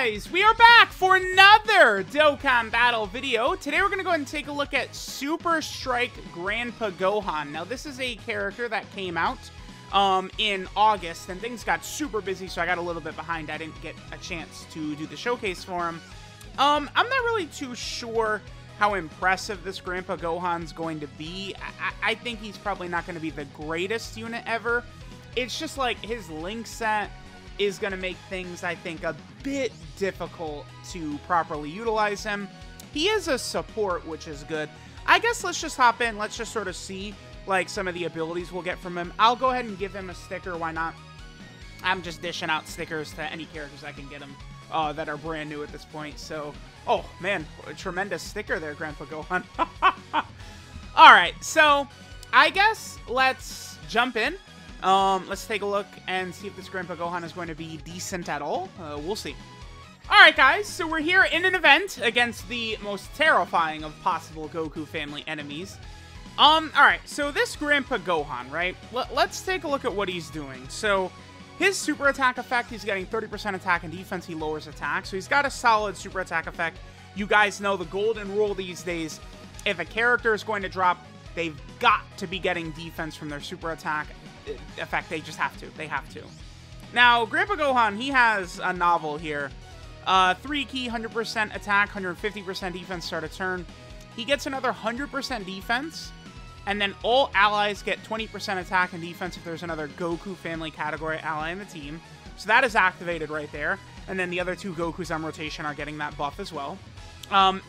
guys, we are back for another Dokkan Battle video. Today we're going to go ahead and take a look at Super Strike Grandpa Gohan. Now this is a character that came out in August, and things got super busy, so I got a little bit behind. I didn't get a chance to do the showcase for him. I'm not really too sure how impressive this Grandpa Gohan's going to be. I think he's probably not going to be the greatest unit ever. It's just like his link set is going to make things, I think, a bit difficult to properly utilize him. He is a support, which is good. I guess let's just hop in. Let's just sort of see, like, some of the abilities we'll get from him. I'll go ahead and give him a sticker. Why not? I'm just dishing out stickers to any characters I can get him that are brand new at this point. So, oh, man, a tremendous sticker there, Grandpa Gohan. All right, so I guess let's jump in. Let's take a look and see if this Grandpa Gohan is going to be decent at all. We'll see. Alright, guys, so we're here in an event against the most terrifying of possible Goku family enemies. Alright, so this Grandpa Gohan, right? Let's take a look at what he's doing. So, his super attack effect, he's getting 30% attack and defense, he lowers attack. So he's got a solid super attack effect. You guys know the golden rule these days, if a character is going to drop, they've got to be getting defense from their super attack effect. They just have to. They have to. Now, Grandpa Gohan, he has a novel here. 3 key, 100% attack, 150% defense start a turn. He gets another 100% defense, and then all allies get 20% attack and defense if there's another Goku family category ally in the team. So that is activated right there. And then the other two Gokus on rotation are getting that buff as well.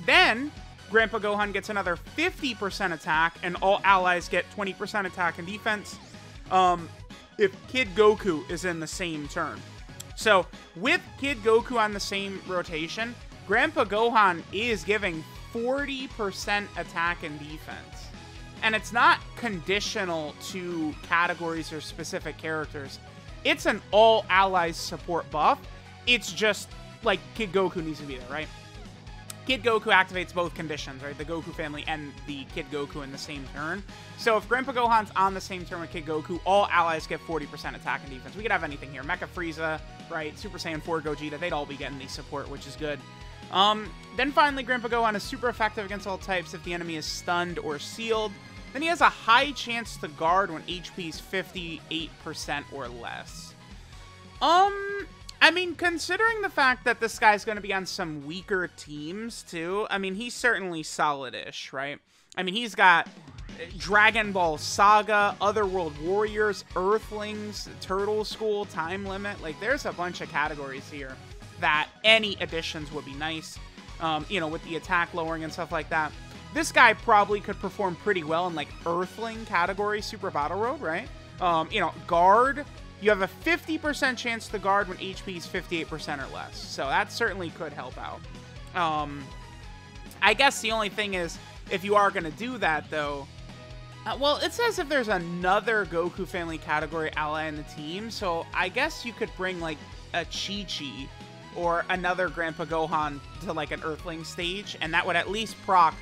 Then Grandpa Gohan gets another 50% attack, and all allies get 20% attack and defense if Kid Goku is in the same turn. So, with Kid Goku on the same rotation, Grandpa Gohan is giving 40% attack and defense. And it's not conditional to categories or specific characters. It's an all allies support buff. It's just, like, Kid Goku needs to be there, right? Kid Goku activates both conditions, right? The Goku family and the Kid Goku in the same turn. So if Grandpa Gohan's on the same turn with Kid Goku, all allies get 40% attack and defense. We could have anything here. Mecha Frieza, right? Super Saiyan 4 Gogeta, they'd all be getting the support, which is good. Then finally, Grandpa Gohan is super effective against all types if the enemy is stunned or sealed. Then he has a high chance to guard when HP is 58% or less. I mean, considering the fact that this guy's going to be on some weaker teams, too, I mean, he's certainly solid-ish, right? I mean, he's got Dragon Ball Saga, Otherworld Warriors, Earthlings, Turtle School, Time Limit. Like, there's a bunch of categories here that any additions would be nice, you know, with the attack lowering and stuff like that. This guy probably could perform pretty well in, like, Earthling category Super Battle Road, right? You know, Guard. You have a 50% chance to guard when HP is 58% or less. So that certainly could help out. I guess the only thing is, if you are going to do that, though, well, it says if there's another Goku family category ally in the team. So I guess you could bring, like, a Chi-Chi or another Grandpa Gohan to, like, an Earthling stage. And that would at least proc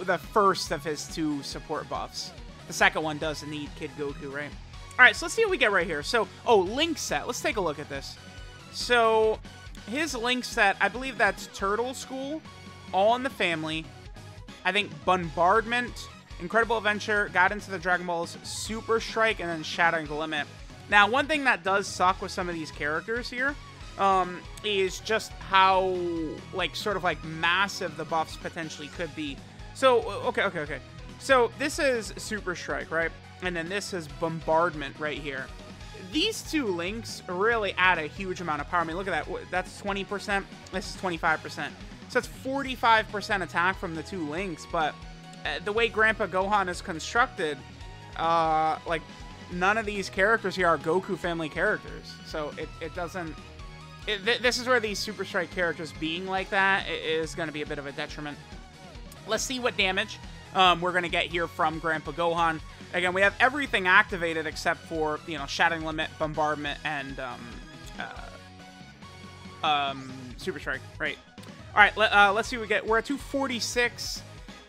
the first of his two support buffs. The second one does need Kid Goku, right? Alright, so let's see what we get right here. So, oh, link set. Let's take a look at this. So, his link set, I believe that's Turtle School, All in the Family, I think Bombardment, Incredible Adventure, Guidance of the Dragon Balls, Super Strike, and then Shattering the Limit. Now, one thing that does suck with some of these characters here is just how, like, sort of, like, massive the buffs potentially could be. So, okay. So, this is Super Strike, right? And then this is Bombardment right here. These two links really add a huge amount of power. I mean, look at that. That's 20%. This is 25%. So that's 45% attack from the two links. But the way Grandpa Gohan is constructed, like, none of these characters here are Goku family characters. So it doesn't... this is where these Super Strike characters being like that is going to be a bit of a detriment. Let's see what damage we're going to get here from Grandpa Gohan. Again, we have everything activated except for, you know, Shattering Limit, Bombardment, and Super Strike. Right. All right, let's see what we get. We're at 246.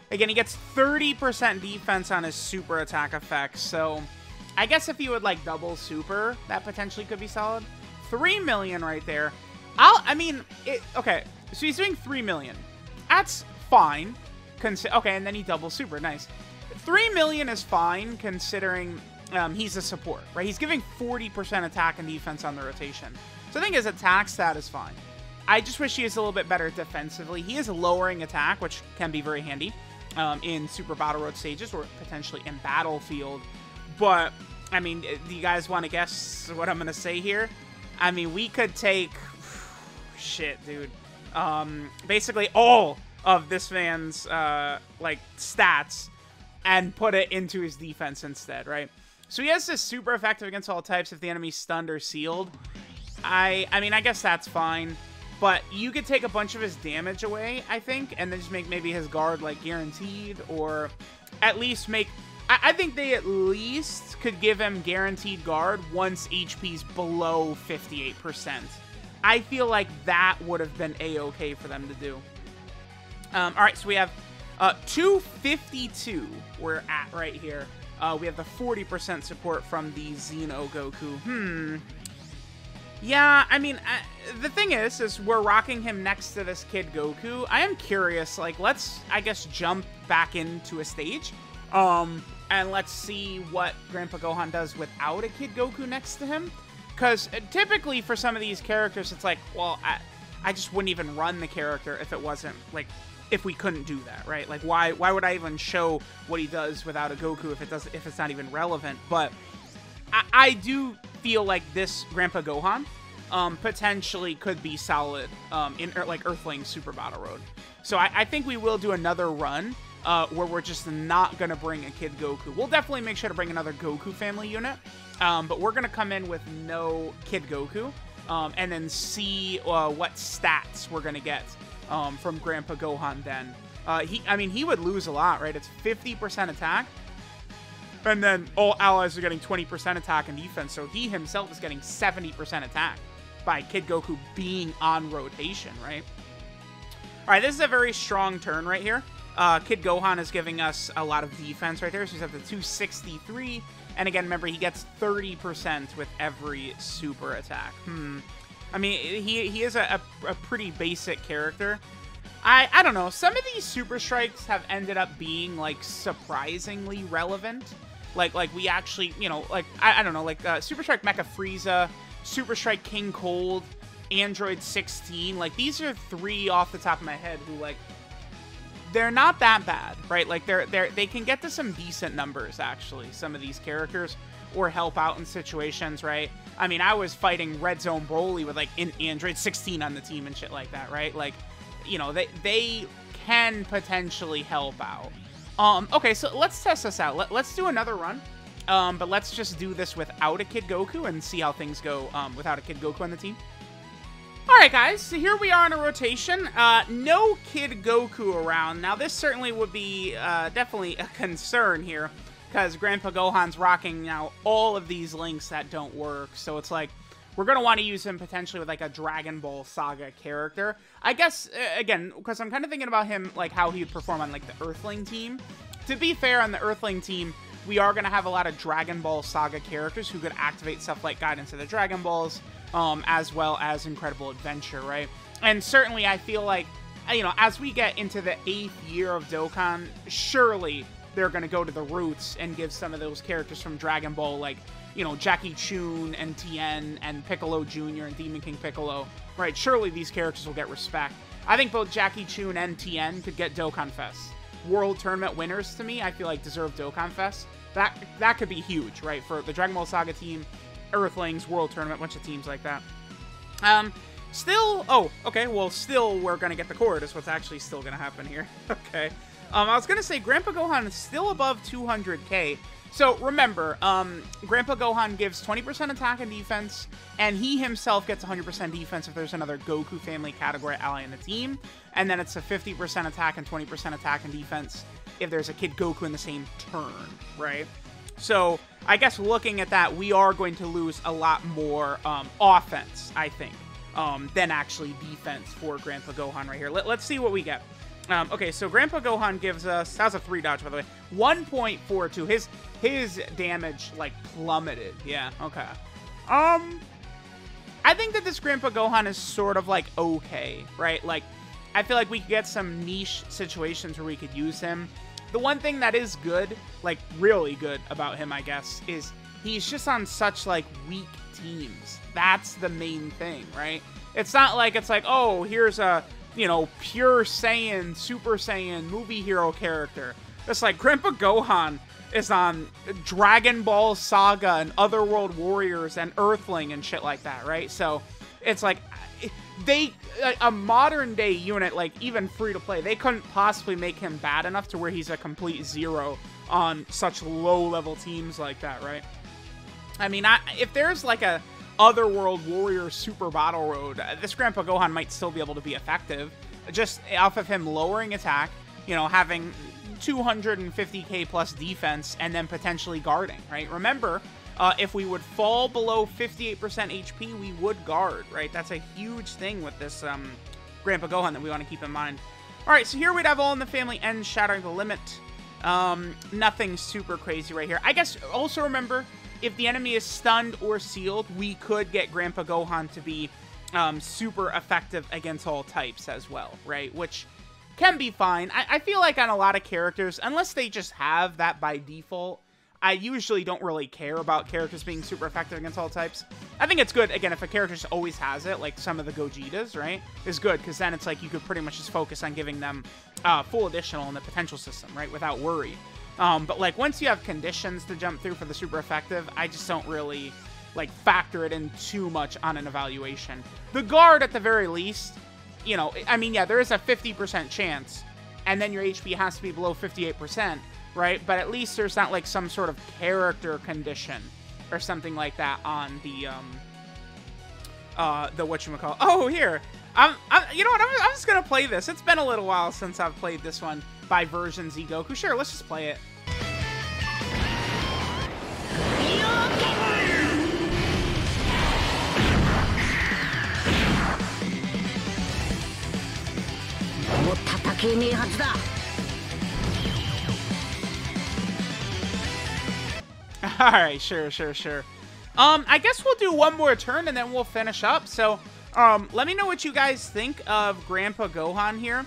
Again, he gets 30% defense on his super attack effects. So I guess if you would, like, double super, that potentially could be solid. 3 million right there. I'll I mean, okay, so he's doing 3 million. That's fine. Okay, and then he doubles super. Nice. 3 million is fine considering he's a support, right? He's giving 40% attack and defense on the rotation. So I think his attack stat is fine. I just wish he is a little bit better defensively. He is lowering attack, which can be very handy in Super Battle Road stages or potentially in Battlefield. But, I mean, do you guys want to guess what I'm going to say here? I mean, we could take... Shit, dude. Basically all of this man's, like, stats and put it into his defense instead, right? So he has this super effective against all types if the enemy's stunned or sealed. I mean, I guess that's fine. But you could take a bunch of his damage away, I think, and then just make maybe his guard, like, guaranteed, or at least make... I think they at least could give him guaranteed guard once HP's below 58%. I feel like that would have been a-okay for them to do. All right, so we have 252 we're at right here. We have the 40% support from the Xeno Goku. Yeah, I mean, the thing is we're rocking him next to this Kid Goku. I am curious, like, let's, I guess, jump back into a stage. And let's see what Grandpa Gohan does without a Kid Goku next to him. Because typically for some of these characters, it's like, well, I just wouldn't even run the character if it wasn't, like, if we couldn't do that, right? Like, why would I even show what he does without a Goku if it's not even relevant? But I do feel like this Grandpa Gohan potentially could be solid in, like, Earthling Super Battle Road. So I think we will do another run where we're just not going to bring a Kid Goku. We'll definitely make sure to bring another Goku family unit, but we're going to come in with no Kid Goku and then see what stats we're going to get from Grandpa Gohan then. I mean, he would lose a lot, right? It's 50% attack, and then all allies are getting 20% attack and defense, so he himself is getting 70% attack by Kid Goku being on rotation, right? All right, this is a very strong turn right here. Kid Gohan is giving us a lot of defense right there. So he's at the 263. And again, remember, he gets 30% with every super attack. I mean, he is a pretty basic character. I don't know. Some of these super strikes have ended up being, like, surprisingly relevant. Like we actually, you know, like, I don't know, like Super Strike Mecha Frieza, Super Strike King Cold, Android 16. Like, these are 3 off the top of my head who, like, they're not that bad, right? Like, they can get to some decent numbers, actually, some of these characters, or help out in situations, right? I mean, I was fighting Red Zone Broly with, like, an Android 16 on the team and shit like that, right? Like, you know, they can potentially help out. Okay, so let's test this out. Let's do another run, but let's just do this without a Kid Goku and see how things go without a Kid Goku on the team. Alright guys, so here we are in a rotation. No Kid Goku around. Now this certainly would be definitely a concern here, because Grandpa Gohan's rocking now all of these links that don't work. So it's like, we're going to want to use him potentially with like a Dragon Ball Saga character. I guess, again, because I'm kind of thinking about him, like how he would perform on like the Earthling team. To be fair, on the Earthling team, we are going to have a lot of Dragon Ball Saga characters who could activate stuff like Guidance of the Dragon Balls, as well as Incredible Adventure, right? And certainly I feel like, you know, as we get into the 8th year of Dokkan, surely they're going to go to the roots and give some of those characters from Dragon Ball, like, you know, Jackie Chun and Tien and Piccolo Jr. and Demon King Piccolo, right? Surely these characters will get respect. I think both Jackie Chun and Tien could get Dokkan Fest. World Tournament winners, to me, I feel like deserve Dokkan Fest. That could be huge, right? For the Dragon Ball Saga team, Earthlings, World Tournament, bunch of teams like that. Still, oh, okay, well, still we're going to get the cord is what's actually still going to happen here. Okay. I was going to say Grandpa Gohan is still above 200k. So remember, Grandpa Gohan gives 20% attack and defense, and he himself gets 100% defense if there's another Goku family category ally in the team. And then it's a 50% attack and 20% attack and defense if there's a Kid Goku in the same turn, right? So I guess looking at that, we are going to lose a lot more offense, I think, than actually defense for Grandpa Gohan right here. Let's see what we get. Okay, so Grandpa Gohan gives us, that was a 3 dodge, by the way, 1.42. His damage, like, plummeted. Yeah, okay. I I think that this Grandpa Gohan is sort of like okay, right? Like, I feel like we could get some niche situations where we could use him. The one thing that is good, like really good about him, I guess, is he's just on such like weak teams. That's the main thing, right? It's not like it's like, oh, here's a, you know, pure Saiyan, Super Saiyan movie hero character. It's like Grandpa Gohan is on Dragon Ball Saga and Otherworld Warriors and Earthling and shit like that, right? So it's like a modern day unit, like even free to play, they couldn't possibly make him bad enough to where he's a complete zero on such low level teams like that, right? I mean, if there's like a Otherworld Warrior Super Battle Road, this Grandpa Gohan might still be able to be effective, just off of him lowering attack, you know, having 250k plus defense, and then potentially guarding, right? Remember, if we would fall below 58% HP, we would guard, right? That's a huge thing with this Grandpa Gohan that we want to keep in mind. All right, so here we'd have All in the Family and Shattering the Limit. Nothing super crazy right here. I guess also remember, if the enemy is stunned or sealed, we could get Grandpa Gohan to be super effective against all types as well, right? Which can be fine. I feel like on a lot of characters, unless they just have that by default, I usually don't really care about characters being super effective against all types. I think it's good, again, if a character just always has it, like some of the Gogetas, right, is good, because then it's like you could pretty much just focus on giving them full additional in the potential system, right, without worry. But like once you have conditions to jump through for the super effective, I just don't really like factor it in too much on an evaluation. The guard, at the very least, you know, I mean, yeah, there is a 50% chance, and then your HP has to be below 58%, right? But at least there's not like some sort of character condition or something like that on the whatchamacallit. Oh, here. You know what? I'm just gonna play this. It's been a little while since I've played this one by Version Z Goku. Sure, let's just play it. Alright, sure. I guess we'll do one more turn and then we'll finish up. So, let me know what you guys think of Grandpa Gohan here.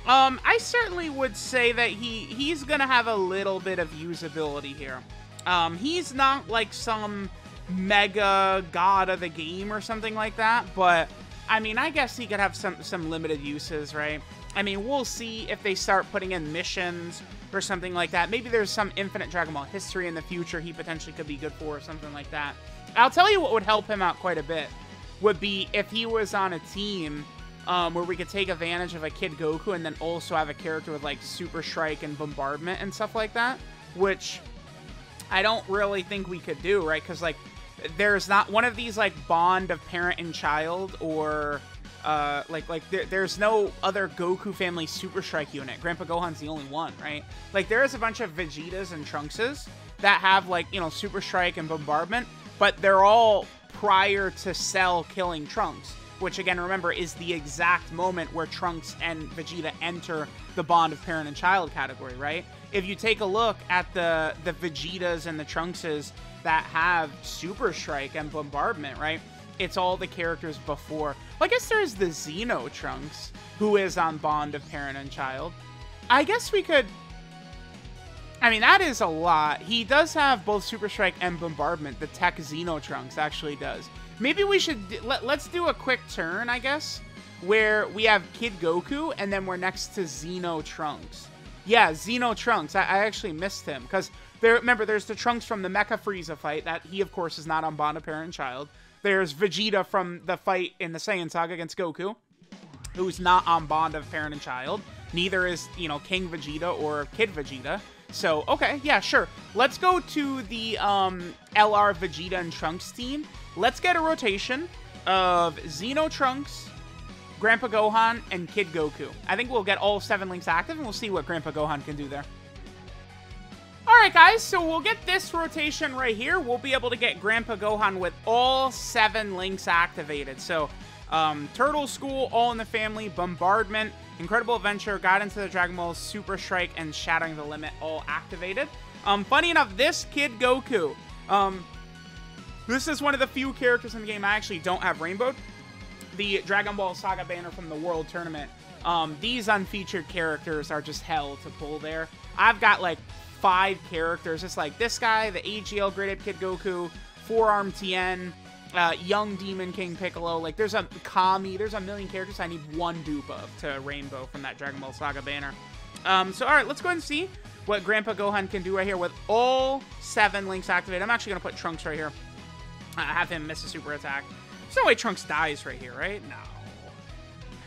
I certainly would say that he's gonna have a little bit of usability here. He's not like some mega god of the game or something like that, but I mean, I guess he could have some limited uses, right? I mean, we'll see if they start putting in missions or something like that. Maybe there's some infinite Dragon Ball history in the future he potentially could be good for or something like that. I'll tell you what would help him out quite a bit would be if he was on a team where we could take advantage of a Kid Goku and then also have a character with like Super Strike and Bombardment and stuff like that, which I don't really think we could do, right? Because like there's not one of these like bond of parent and child, or there's no other Goku family Super Strike unit. Grandpa Gohan's the only one, right? Like there is a bunch of Vegetas and Trunkses that have like, you know, Super Strike and Bombardment, but they're all prior to Cell killing Trunks, which again, remember, is the exact moment where Trunks and Vegeta enter the bond of parent and child category, right? If you take a look at the Vegetas and the Trunkses that have Super Strike and Bombardment, right? It's all the characters before. Well, I guess there's the Xeno Trunks, who is on bond of parent and child. I guess we could... I mean, that is a lot. He does have both Super Strike and Bombardment. The Tech Xeno Trunks actually does. Maybe we should... Let's do a quick turn, I guess, where we have Kid Goku, and then we're next to Xeno Trunks. Yeah, Xeno Trunks. I actually missed him, because remember, there's the Trunks from the Mecha Frieza fight. That he, of course, is not on bond of parent and child. There's Vegeta from the fight in the Saiyan Saga against Goku, who's not on bond of parent and child. Neither is, you know, King Vegeta or Kid Vegeta. So, okay, yeah, sure. Let's go to the LR Vegeta and Trunks team. Let's get a rotation of Xeno Trunks, Grandpa Gohan, and Kid Goku. I think we'll get all 7 links active, and we'll see what Grandpa Gohan can do there. Alright guys, so we'll get this rotation right here. We'll be able to get Grandpa Gohan with all 7 links activated. So, Turtle School, All in the Family, Bombardment, Incredible Adventure, Guidance to the Dragon Ball, Super Strike, and Shattering the Limit all activated. Funny enough, this Kid Goku, This is one of the few characters in the game I actually don't have rainbowed. The Dragon Ball Saga banner from the World Tournament. These unfeatured characters are just hell to pull there. I've got like 5 characters. It's like this guy, the AGL graded Kid Goku, Forearm Tien, Young Demon King Piccolo. Like there's a Kami. There's a million characters I need 1 dupe of to rainbow from that Dragon Ball Saga banner. So all right, let's go ahead and see what Grandpa Gohan can do right here with all 7 links activated. I'm actually going to put Trunks right here. Have him miss a super attack. There's no way Trunks dies right here, right? No.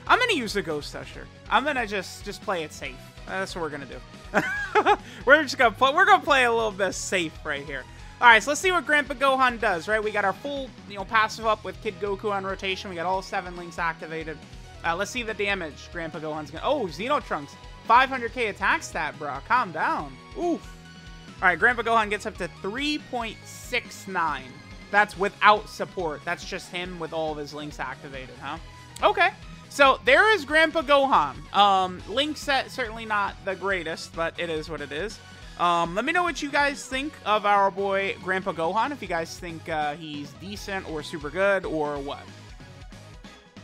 I'm going to use the Ghost Usher. I'm going to just play it safe. That's what we're going to do. We're going to play a little bit safe right here. All right, so let's see what Grandpa Gohan does, right? We got our full, passive up with Kid Goku on rotation. We got all 7 links activated. Let's see the damage Grandpa Gohan's going to... Oh, Xeno Trunks. 500k attack stat, bro. Calm down. Oof. All right, Grandpa Gohan gets up to 3.69. That's without support. That's just him with all of his links activated, huh? Okay. So there is Grandpa Gohan. Link set, certainly not the greatest, but it is what it is. Let me know what you guys think of our boy Grandpa Gohan. If you guys think he's decent or super good or what.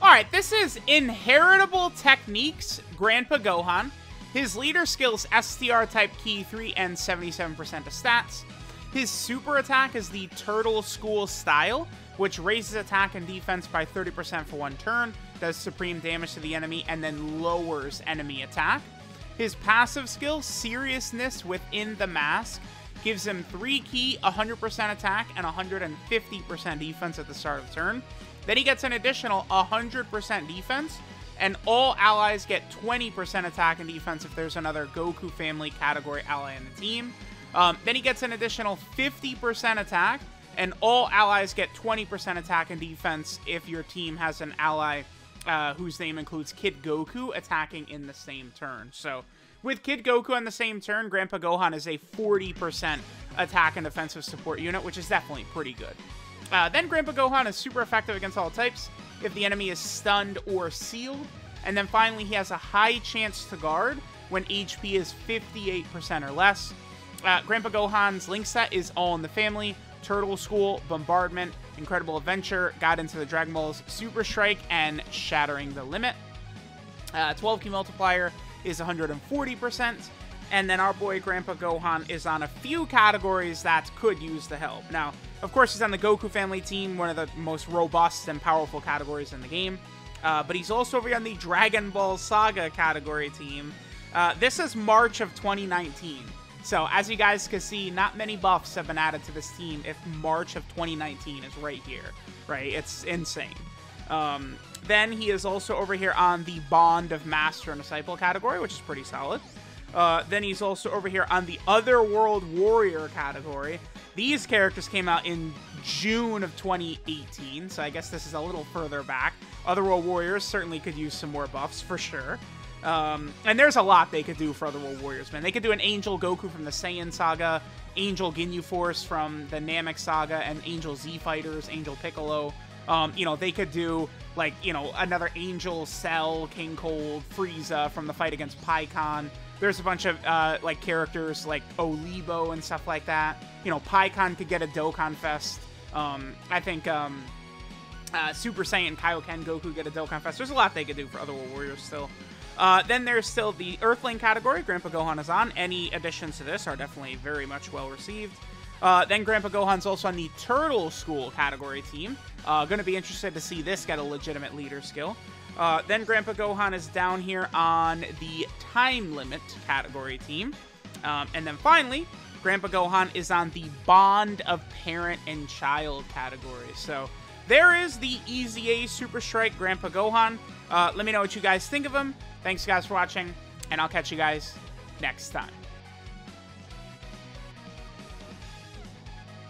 All right, this is Inheritable Techniques Grandpa Gohan. His leader skills STR type Ki 3 and 77% of stats. His super attack is the Turtle School style, which raises attack and defense by 30% for 1 turn, does supreme damage to the enemy, and then lowers enemy attack. His passive skill, Seriousness Within the Mask, gives him 3 Ki, 100% attack, and 150% defense at the start of the turn. Then he gets an additional 100% defense, and all allies get 20% attack and defense if there's another Goku family category ally in the team. Then he gets an additional 50% attack, and all allies get 20% attack and defense if your team has an ally whose name includes Kid Goku attacking in the same turn. So with Kid Goku on the same turn, Grandpa Gohan is a 40% attack and defensive support unit, which is definitely pretty good. Then Grandpa Gohan is super effective against all types if the enemy is stunned or sealed. And then finally, he has a high chance to guard when HP is 58% or less. Grandpa Gohan's link set is All in the Family, Turtle School, Bombardment, Incredible Adventure, Guidance to the Dragon Balls, Super Strike, and Shattering the Limit. 12 key multiplier is 140%. And then our boy Grandpa Gohan is on a few categories that could use the help. Now, of course, he's on the Goku family team, one of the most robust and powerful categories in the game. But he's also over here on the Dragon Ball Saga category team. This is March of 2019. So, as you guys can see, not many buffs have been added to this team if March of 2019 is right here, right? It's insane. Then he is also over here on the Bond of Master and Disciple category, which is pretty solid. Then he's also over here on the Otherworld Warrior category. These characters came out in June of 2018, so I guess this is a little further back. Otherworld Warriors certainly could use some more buffs, for sure. And there's a lot they could do for Otherworld Warriors, man. They could do an Angel Goku from the Saiyan Saga, Angel Ginyu Force from the Namek Saga, and Angel Z Fighters, Angel Piccolo. They could do, like, another Angel Cell, King Cold, Frieza from the fight against Pikkon. There's a bunch of, characters like Olibo and stuff like that. Pikkon could get a Dokkan Fest. I think, Super Saiyan Kaioken Goku get a Dokkan Fest. There's a lot they could do for Otherworld Warriors still. Then there's still the Earthling category Grandpa Gohan is on. Any additions to this are definitely very much well received. Then Grandpa Gohan's also on the Turtle School category team. Going to be interested to see this get a legitimate leader skill. Then Grandpa Gohan is down here on the Time Limit category team. And then finally, Grandpa Gohan is on the Bond of Parent and Child category. So there is the EZA Super Strike Grandpa Gohan. Let me know what you guys think of him. Thanks, guys, for watching, and I'll catch you guys next time.